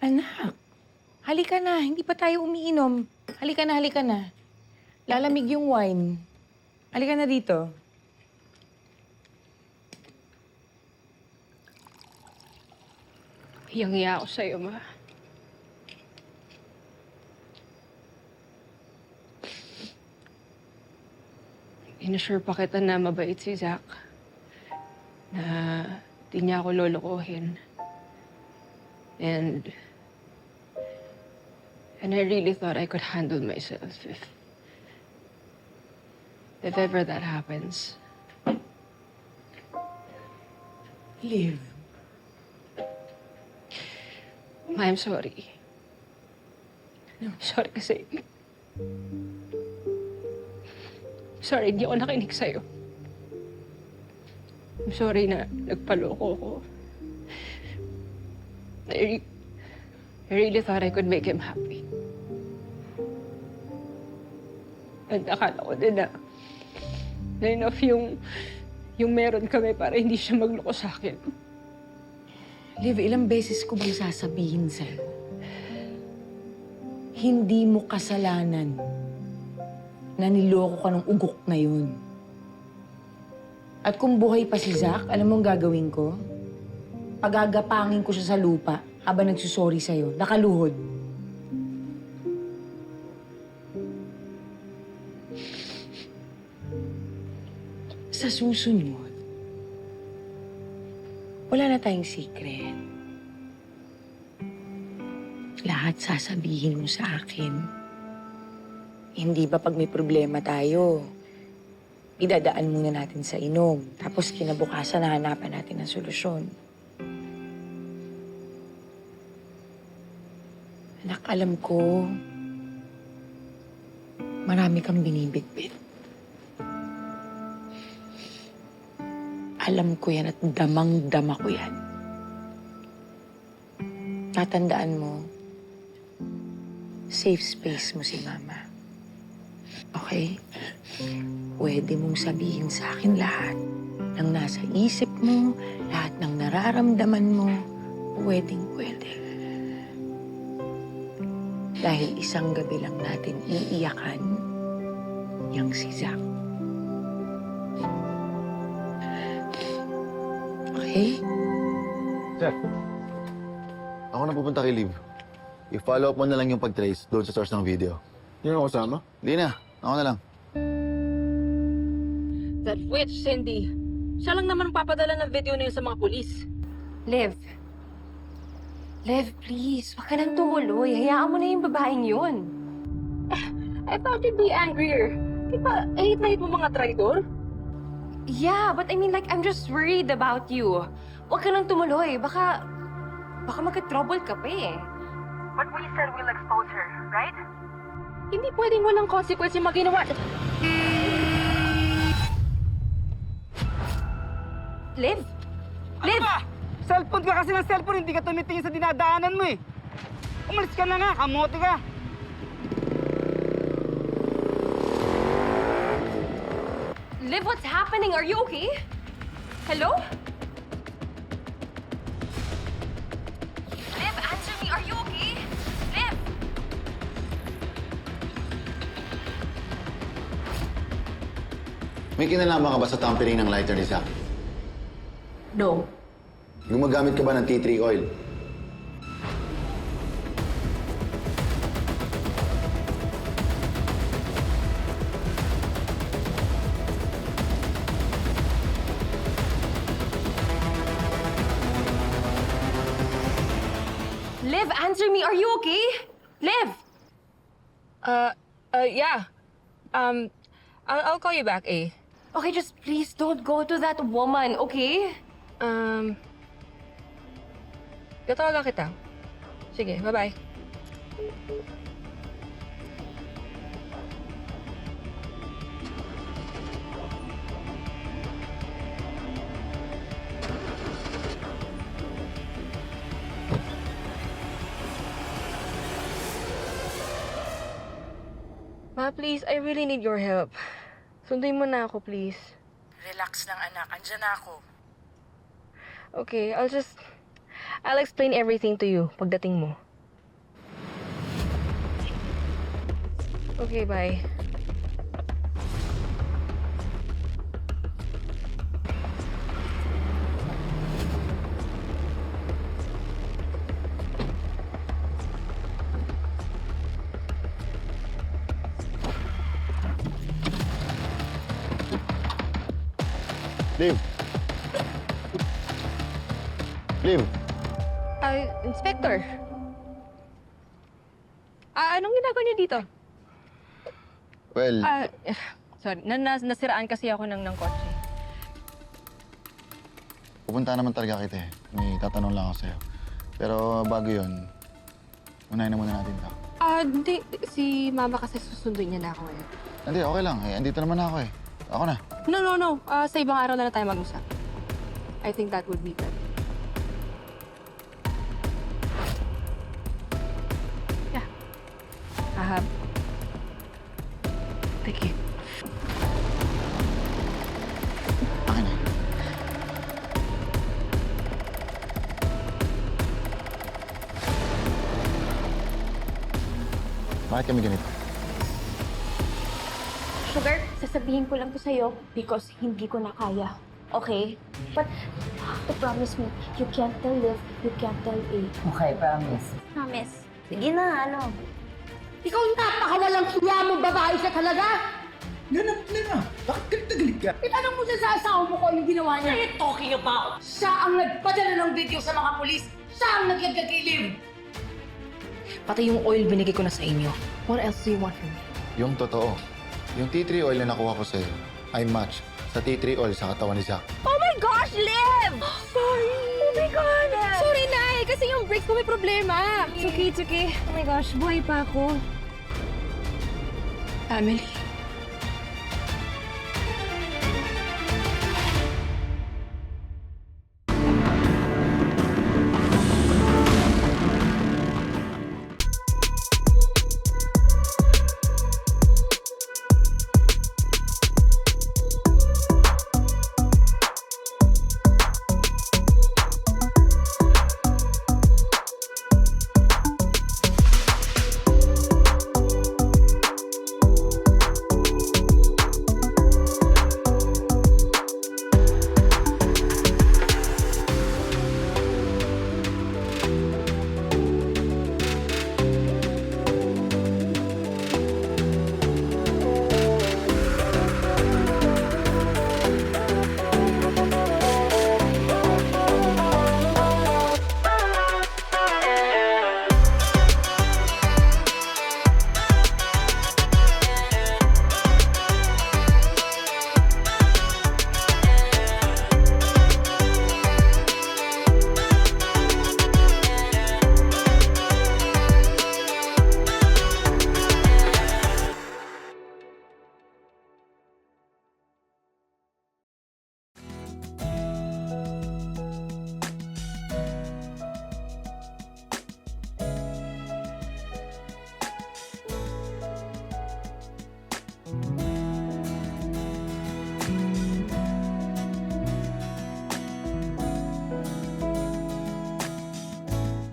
Anak, halika na. Hindi pa tayo umiinom. Halika na, halika na. Lalamig yung wine. Halika na dito. Hiyang-hiya ako sa'yo, Ma. Inasure pa kita na mabait si Zach. Na di niya ako lolokohin. And I really thought I could handle myself if ever that happens. Liv. Ma, I'm sorry. Sorry kasi... Sorry, hindi ako nakinig sa'yo. I'm sorry na nagpaloko ko. I really thought I could make him happy. And akala ko din na enough yung meron kami para hindi siya magloko sa akin. Liv, ilang beses ko bang sasabihin sa'yo? Hindi mo kasalanan na niloko ka ng ugok na yun. At kung buhay pa si Zach, alam mo ang gagawin ko? Pagagapangin ko siya sa lupa habang nagsusorry sa'yo, nakaluhod. Sa susunod, wala na tayong secret. Lahat sasabihin mo sa akin. Hindi ba pag may problema tayo, idadaan muna natin sa inom. Tapos kinabukasan, hahanapan natin ng solusyon. Anak, alam ko, marami kang binibitbit. Alam ko yan at damang-dama ko yan. Tatandaan mo, safe space mo si Mama. Okay? Pwede mong sabihin sa akin lahat ng nasa isip mo, lahat ng nararamdaman mo, pwedeng-pwede. Dahil isang gabi lang natin iiyakan yang si Zach. Okay? Chef, ako na pupunta kay Liv. I-follow up mo na lang yung pag-trace doon sa source ng video. Hindi mo kasama? Hindi na. Ako na lang. That witch, Cindy. Siya lang naman papadala ng video niya sa mga pulis. Liv. Liv, please. Huwag ka nang tumuloy. Hayaan mo na yung babaeng yun. I thought you'd be angrier. Di ba, hate na hate mo mga traitor? Yeah, but I mean, like, I'm just worried about you. Huwag ka nang tumuloy. Baka magka-trouble ka pa eh. But we said we'll expose her, right? Hindi pwedeng walang consequence yung maginawa. Liv? Liv! Ba? Cellphone ka kasi ng cellphone, hindi ka tumitingin sa dinadaanan mo eh. Umalis ka na nga, kamote ka. Liv, what's happening? Are you okay? Hello? Liv, answer me. Are you okay? Liv! May kinalaman ka ba sa tampering ng lighter ni Zach? No. Gumagamit ka ba ng tea tree oil? Liv, answer me. Are you okay? Liv! Yeah. I'll call you back, eh. Okay, just please don't go to that woman, okay? Tatawagan kita. Sige, bye-bye. Ma, please, I really need your help. Sunduin mo na ako, please. Relax lang, anak. Andiyan na ako. Okay, I'll explain everything to you pagdating mo. Okay, bye. Liv! Liv! Inspector. Anong ginagawa niyo dito? Well, Sorry, nasiraan kasi ako ng kotse. pupunta naman talaga kita eh. May tatanong lang ako sa'yo. Pero bago yun, unahin na muna natin ito. Hindi. Si Mama kasi susunduin niya na ako eh. Hindi, okay lang. Eh, andito naman ako eh. Ako na. No. Sa ibang araw na tayo mag-usap. I think that would be good. Yeah. Thank you. Akin na. Bakit kami ganito? Sugar, sasabihin ko lang to sa'yo because hindi ko na kaya. Okay? But you have to promise me, you can't tell Liv, you can't tell A. Okay, promise. Promise. Sige na, ano? Ikaw yung napakawalang hiya mo, babae siya talaga! Ganap na nga. Bakit galit na galit ka? Itanong mo siya sa asawa mo kung anong ginawa niya. What are you talking about? Siya ang nagpadala ng video sa mga polis. Siya ang naglagay kay Liv. Pati yung oil binigay ko na sa inyo. What else do you want from me? Yung totoo. Yung tea tree oil na nakuha ko sa'yo ay match sa tea tree oil sa katawan ni Zach. Oh my gosh, Liv! Sorry! Oh my God! Sorry, Nay! Kasi yung brakes ko may problema. It's okay. Oh my gosh, buhay pa ako. Family.